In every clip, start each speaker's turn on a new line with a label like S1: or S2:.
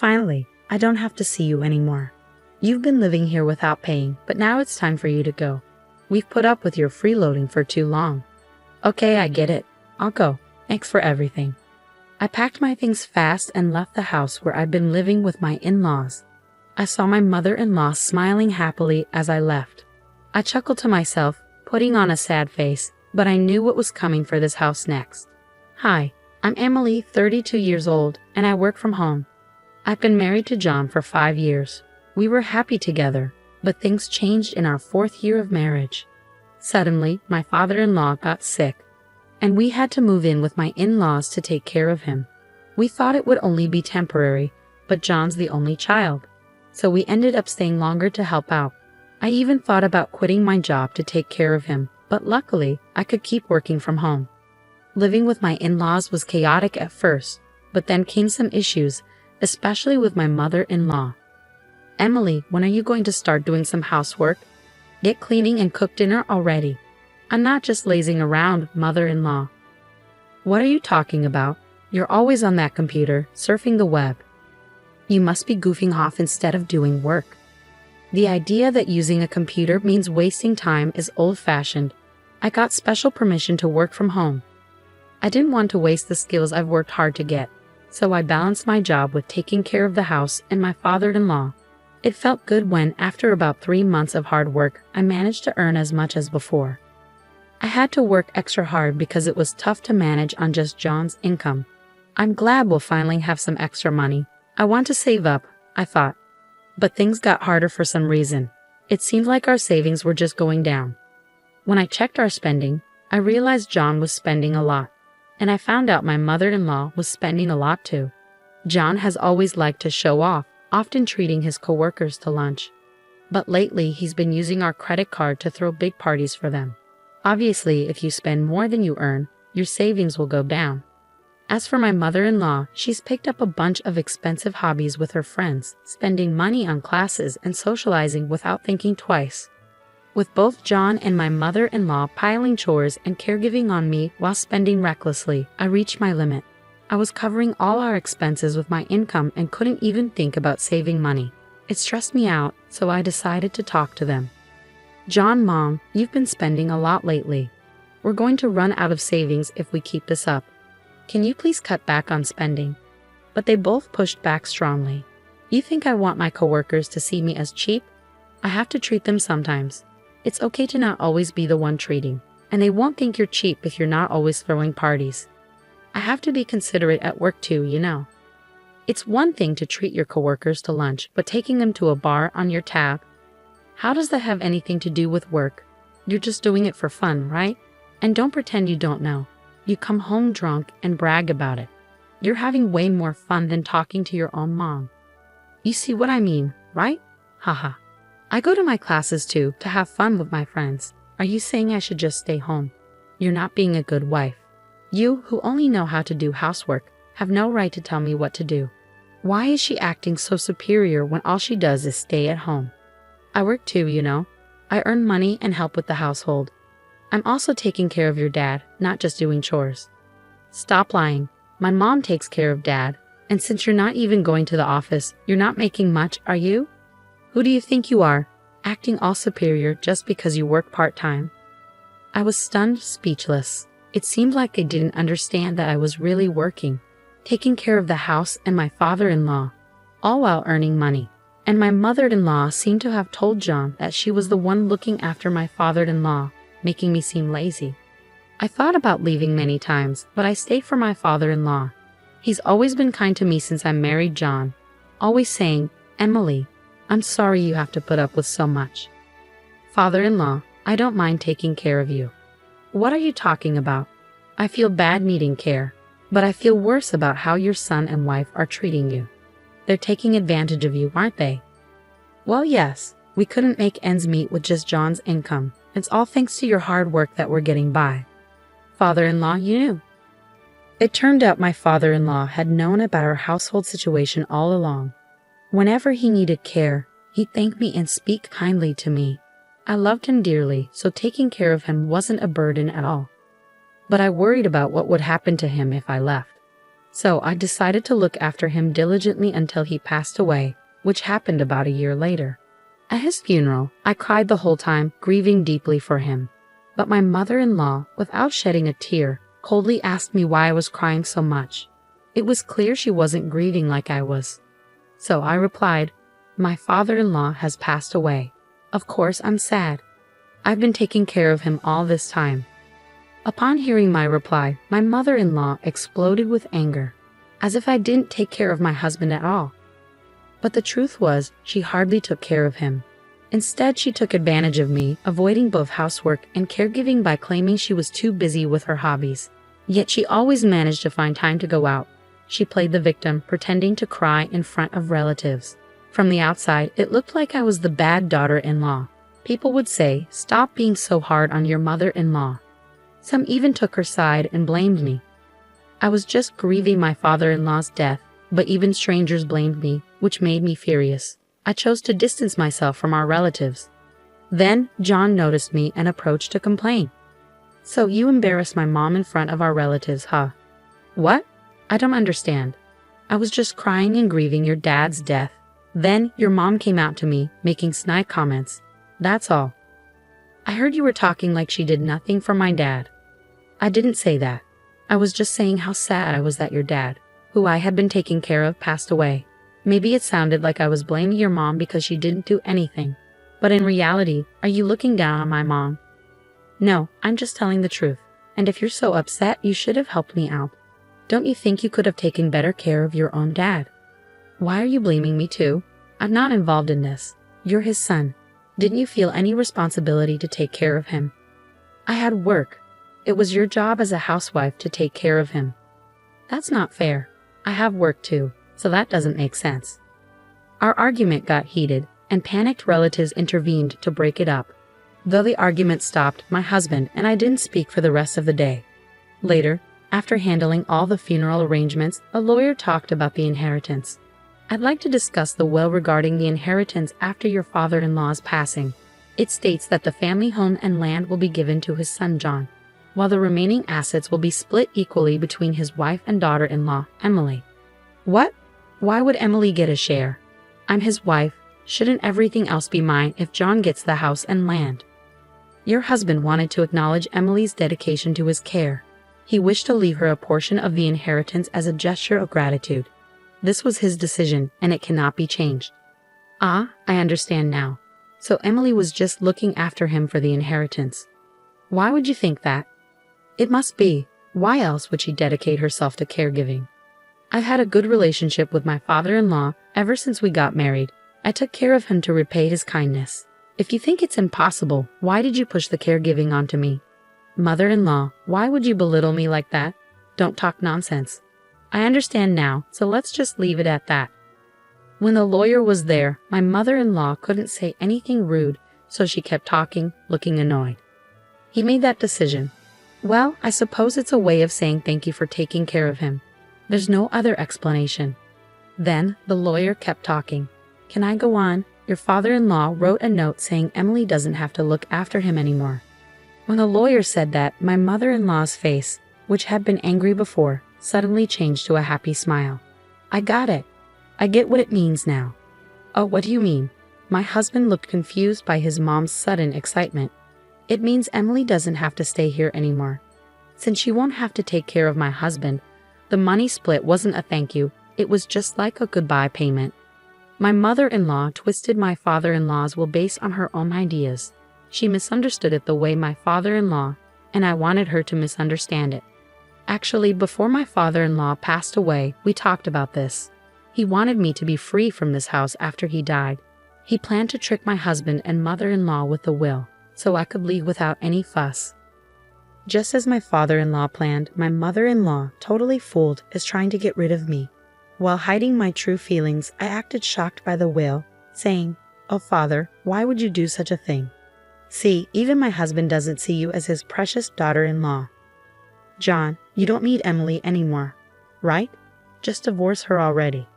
S1: Finally, I don't have to see you anymore. You've been living here without paying, but now it's time for you to go. We've put up with your freeloading for too long. Okay, I get it. I'll go. Thanks for everything. I packed my things fast and left the house where I'd been living with my in-laws. I saw my mother-in-law smiling happily as I left. I chuckled to myself, putting on a sad face, but I knew what was coming for this house next. Hi, I'm Emily, 32 years old, and I work from home. I've been married to John for 5 years. We were happy together, but things changed in our 4th year of marriage. Suddenly, my father-in-law got sick, and we had to move in with my in-laws to take care of him. We thought it would only be temporary, but John's the only child, so we ended up staying longer to help out. I even thought about quitting my job to take care of him, but luckily, I could keep working from home. Living with my in-laws was chaotic at first, but then came some issues, especially with my mother-in-law. Emily, when are you going to start doing some housework? Get cleaning and cook dinner already. I'm not just lazing around, mother-in-law. What are you talking about? You're always on that computer, surfing the web. You must be goofing off instead of doing work. The idea that using a computer means wasting time is old-fashioned. I got special permission to work from home. I didn't want to waste the skills I've worked hard to get, so I balanced my job with taking care of the house and my father-in-law. It felt good when, after about 3 months of hard work, I managed to earn as much as before. I had to work extra hard because it was tough to manage on just John's income. I'm glad we'll finally have some extra money. I want to save up, I thought. But things got harder for some reason. It seemed like our savings were just going down. When I checked our spending, I realized John was spending a lot. And I found out my mother-in-law was spending a lot too. John has always liked to show off, often treating his coworkers to lunch. But lately, he's been using our credit card to throw big parties for them. Obviously, if you spend more than you earn, your savings will go down. As for my mother-in-law, she's picked up a bunch of expensive hobbies with her friends, spending money on classes and socializing without thinking twice. With both John and my mother-in-law piling chores and caregiving on me while spending recklessly, I reached my limit. I was covering all our expenses with my income and couldn't even think about saving money. It stressed me out, so I decided to talk to them. John, Mom, you've been spending a lot lately. We're going to run out of savings if we keep this up. Can you please cut back on spending? But they both pushed back strongly. You think I want my coworkers to see me as cheap? I have to treat them sometimes. It's okay to not always be the one treating, and they won't think you're cheap if you're not always throwing parties. I have to be considerate at work too, you know. It's one thing to treat your coworkers to lunch, but taking them to a bar on your tab? How does that have anything to do with work? You're just doing it for fun, right? And don't pretend you don't know. You come home drunk and brag about it. You're having way more fun than talking to your own mom. You see what I mean, right? Haha. I go to my classes too, to have fun with my friends. Are you saying I should just stay home? You're not being a good wife. You, who only know how to do housework, have no right to tell me what to do. Why is she acting so superior when all she does is stay at home? I work too, you know. I earn money and help with the household. I'm also taking care of your dad, not just doing chores. Stop lying. My mom takes care of Dad, and since you're not even going to the office, you're not making much, are you? Who do you think you are, acting all superior just because you work part-time? I was stunned, speechless. It seemed like they didn't understand that I was really working, taking care of the house and my father-in-law, all while earning money. And my mother-in-law seemed to have told John that she was the one looking after my father-in-law, making me seem lazy. I thought about leaving many times, but I stayed for my father-in-law. He's always been kind to me since I married John, always saying, "Emily, I'm sorry you have to put up with so much." Father-in-law, I don't mind taking care of you. What are you talking about? I feel bad needing care, but I feel worse about how your son and wife are treating you. They're taking advantage of you, aren't they? Well, yes, we couldn't make ends meet with just John's income. It's all thanks to your hard work that we're getting by. Father-in-law, you knew. It turned out my father-in-law had known about our household situation all along. Whenever he needed care, he'd thank me and speak kindly to me. I loved him dearly, so taking care of him wasn't a burden at all. But I worried about what would happen to him if I left. So I decided to look after him diligently until he passed away, which happened about a year later. At his funeral, I cried the whole time, grieving deeply for him. But my mother-in-law, without shedding a tear, coldly asked me why I was crying so much. It was clear she wasn't grieving like I was. So I replied, "My father-in-law has passed away. Of course I'm sad. I've been taking care of him all this time." Upon hearing my reply, my mother-in-law exploded with anger, as if I didn't take care of my husband at all. But the truth was, she hardly took care of him. Instead, she took advantage of me, avoiding both housework and caregiving by claiming she was too busy with her hobbies. Yet she always managed to find time to go out. She played the victim, pretending to cry in front of relatives. From the outside, it looked like I was the bad daughter-in-law. People would say, "Stop being so hard on your mother-in-law." Some even took her side and blamed me. I was just grieving my father-in-law's death, but even strangers blamed me, which made me furious. I chose to distance myself from our relatives. Then, John noticed me and approached to complain. "So you embarrassed my mom in front of our relatives, huh?" "What? I don't understand. I was just crying and grieving your dad's death. Then, your mom came out to me, making snide comments. That's all. I heard you were talking like she did nothing for my dad." "I didn't say that. I was just saying how sad I was that your dad, who I had been taking care of, passed away. Maybe it sounded like I was blaming your mom because she didn't do anything. But in reality, are you looking down on my mom?" "No, I'm just telling the truth. And if you're so upset, you should have helped me out. Don't you think you could have taken better care of your own dad?" "Why are you blaming me too? I'm not involved in this. You're his son. Didn't you feel any responsibility to take care of him?" "I had work. It was your job as a housewife to take care of him." "That's not fair. I have work too, so that doesn't make sense." Our argument got heated, and panicked relatives intervened to break it up. Though the argument stopped, my husband and I didn't speak for the rest of the day. Later, after handling all the funeral arrangements, a lawyer talked about the inheritance. "I'd like to discuss the will regarding the inheritance after your father-in-law's passing. It states that the family home and land will be given to his son John, while the remaining assets will be split equally between his wife and daughter-in-law, Emily." "What? Why would Emily get a share? I'm his wife. Shouldn't everything else be mine if John gets the house and land?" "Your husband wanted to acknowledge Emily's dedication to his care. He wished to leave her a portion of the inheritance as a gesture of gratitude. This was his decision, and it cannot be changed." "Ah, I understand now. So Emily was just looking after him for the inheritance. Why would you think that?" "It must be. Why else would she dedicate herself to caregiving?" "I've had a good relationship with my father-in-law ever since we got married. I took care of him to repay his kindness. If you think it's impossible, why did you push the caregiving onto me?" "Mother-in-law, why would you belittle me like that? Don't talk nonsense. I understand now, so let's just leave it at that." When the lawyer was there, my mother-in-law couldn't say anything rude, so she kept talking, looking annoyed. "He made that decision. Well, I suppose it's a way of saying thank you for taking care of him. There's no other explanation." Then the lawyer kept talking. "Can I go on? Your father-in-law wrote a note saying Emily doesn't have to look after him anymore." When the lawyer said that, my mother-in-law's face, which had been angry before, suddenly changed to a happy smile. "I got it. I get what it means now." "Oh, what do you mean?" My husband looked confused by his mom's sudden excitement. "It means Emily doesn't have to stay here anymore. Since she won't have to take care of my husband, the money split wasn't a thank you, it was just like a goodbye payment." My mother-in-law twisted my father-in-law's will based on her own ideas. She misunderstood it the way my father-in-law, and I wanted her to misunderstand it. Actually, before my father-in-law passed away, we talked about this. He wanted me to be free from this house after he died. He planned to trick my husband and mother-in-law with the will, so I could leave without any fuss. Just as my father-in-law planned, my mother-in-law, totally fooled, is trying to get rid of me. While hiding my true feelings, I acted shocked by the will, saying, "Oh, father, why would you do such a thing? See, even my husband doesn't see you as his precious daughter-in-law. John, you don't need Emily anymore, right? Just divorce her already."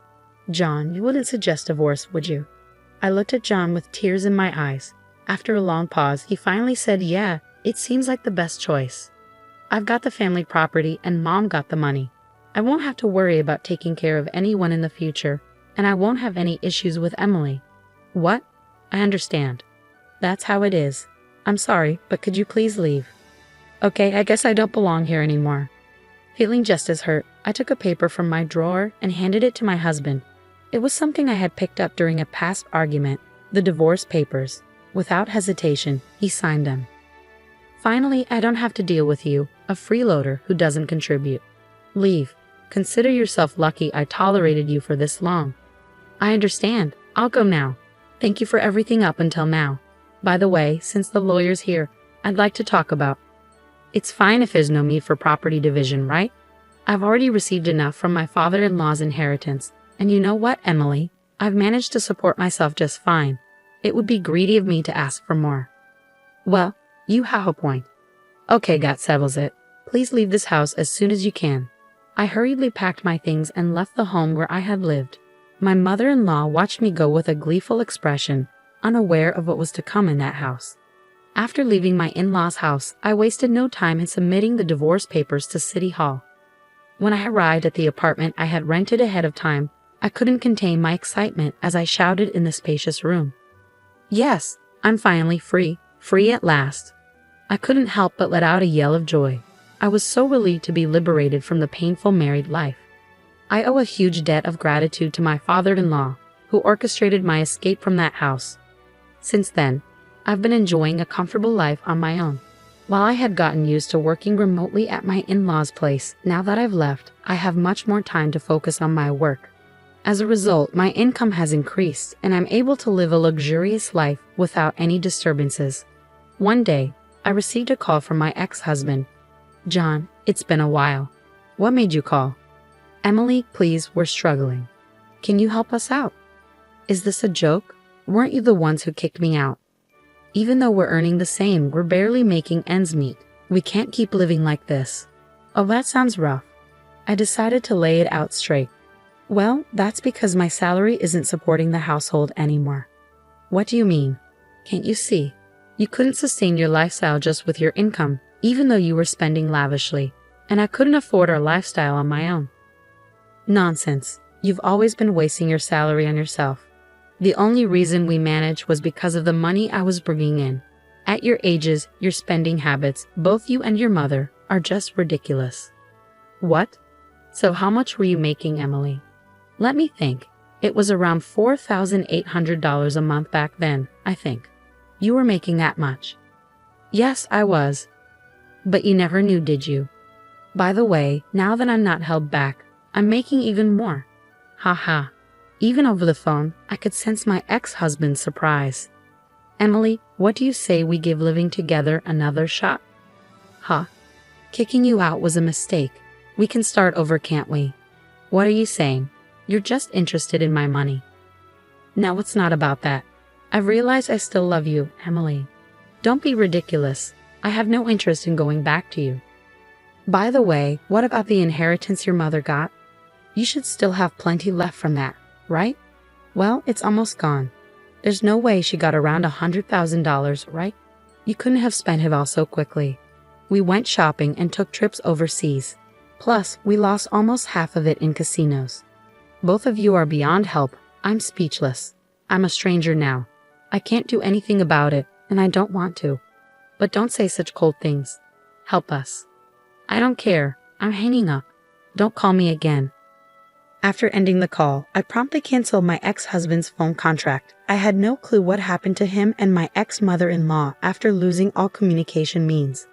S1: "John, you wouldn't suggest divorce, would you?" I looked at John with tears in my eyes. After a long pause, he finally said, "Yeah, it seems like the best choice. I've got the family property and Mom got the money. I won't have to worry about taking care of anyone in the future, and I won't have any issues with Emily. What? I understand. That's how it is. I'm sorry, but could you please leave? Okay, I guess I don't belong here anymore. Feeling just as hurt, I took a paper from my drawer and handed it to my husband. It was something I had picked up during a past argument, the divorce papers. Without hesitation, he signed them. Finally, I don't have to deal with you, a freeloader who doesn't contribute. Leave. Consider yourself lucky I tolerated you for this long. I understand. I'll go now. Thank you for everything up until now. By the way, since the lawyer's here, I'd like to talk about. It's fine if there's no need for property division, right? I've already received enough from my father-in-law's inheritance, and you know what, Emily? I've managed to support myself just fine. It would be greedy of me to ask for more. Well, you have a point. Okay, that settles it. Please leave this house as soon as you can. I hurriedly packed my things and left the home where I had lived. My mother-in-law watched me go with a gleeful expression, unaware of what was to come in that house. After leaving my in-laws' house, I wasted no time in submitting the divorce papers to City Hall. When I arrived at the apartment I had rented ahead of time, I couldn't contain my excitement as I shouted in the spacious room. Yes, I'm finally free at last. I couldn't help but let out a yell of joy. I was so relieved to be liberated from the painful married life. I owe a huge debt of gratitude to my father-in-law, who orchestrated my escape from that house. Since then, I've been enjoying a comfortable life on my own. While I had gotten used to working remotely at my in-laws' place, now that I've left, I have much more time to focus on my work. As a result, my income has increased, and I'm able to live a luxurious life without any disturbances. One day, I received a call from my ex-husband. John, it's been a while. What made you call? Emily, please, we're struggling. Can you help us out? Is this a joke? Weren't you the ones who kicked me out? Even though we're earning the same, we're barely making ends meet. We can't keep living like this. Oh, that sounds rough. I decided to lay it out straight. Well, that's because my salary isn't supporting the household anymore. What do you mean? Can't you see? You couldn't sustain your lifestyle just with your income, even though you were spending lavishly, and I couldn't afford our lifestyle on my own. Nonsense. You've always been wasting your salary on yourself. The only reason we managed was because of the money I was bringing in. At your ages, your spending habits, both you and your mother, are just ridiculous. What? So how much were you making, Emily? Let me think. It was around $4,800 a month back then, I think. You were making that much. Yes, I was. But you never knew, did you? By the way, now that I'm not held back, I'm making even more. Ha ha. Even over the phone, I could sense my ex-husband's surprise. Emily, what do you say we give living together another shot? Huh? Kicking you out was a mistake. We can start over, can't we? What are you saying? You're just interested in my money. No, it's not about that. I've realized I still love you, Emily. Don't be ridiculous. I have no interest in going back to you. By the way, what about the inheritance your mother got? You should still have plenty left from that, right? Well, it's almost gone. There's no way she got around $100,000, right? You couldn't have spent it all so quickly. We went shopping and took trips overseas. Plus, we lost almost half of it in casinos. Both of you are beyond help. I'm speechless. I'm a stranger now. I can't do anything about it, and I don't want to. But don't say such cold things. Help us. I don't care. I'm hanging up. Don't call me again. After ending the call, I promptly canceled my ex-husband's phone contract. I had no clue what happened to him and my ex-mother-in-law after losing all communication means.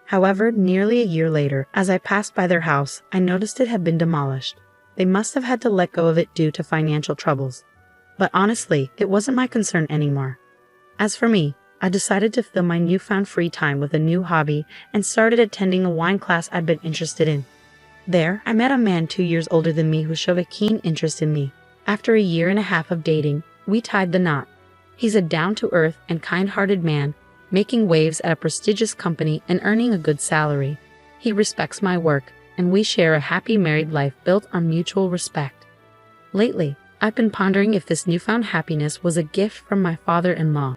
S1: However, nearly a year later, as I passed by their house, I noticed it had been demolished. They must have had to let go of it due to financial troubles. But honestly, it wasn't my concern anymore. As for me, I decided to fill my newfound free time with a new hobby and started attending a wine class I'd been interested in. There, I met a man 2 years older than me who showed a keen interest in me. After a year and a half of dating, we tied the knot. He's a down-to-earth and kind-hearted man, making waves at a prestigious company and earning a good salary. He respects my work, and we share a happy married life built on mutual respect. Lately, I've been pondering if this newfound happiness was a gift from my father-in-law.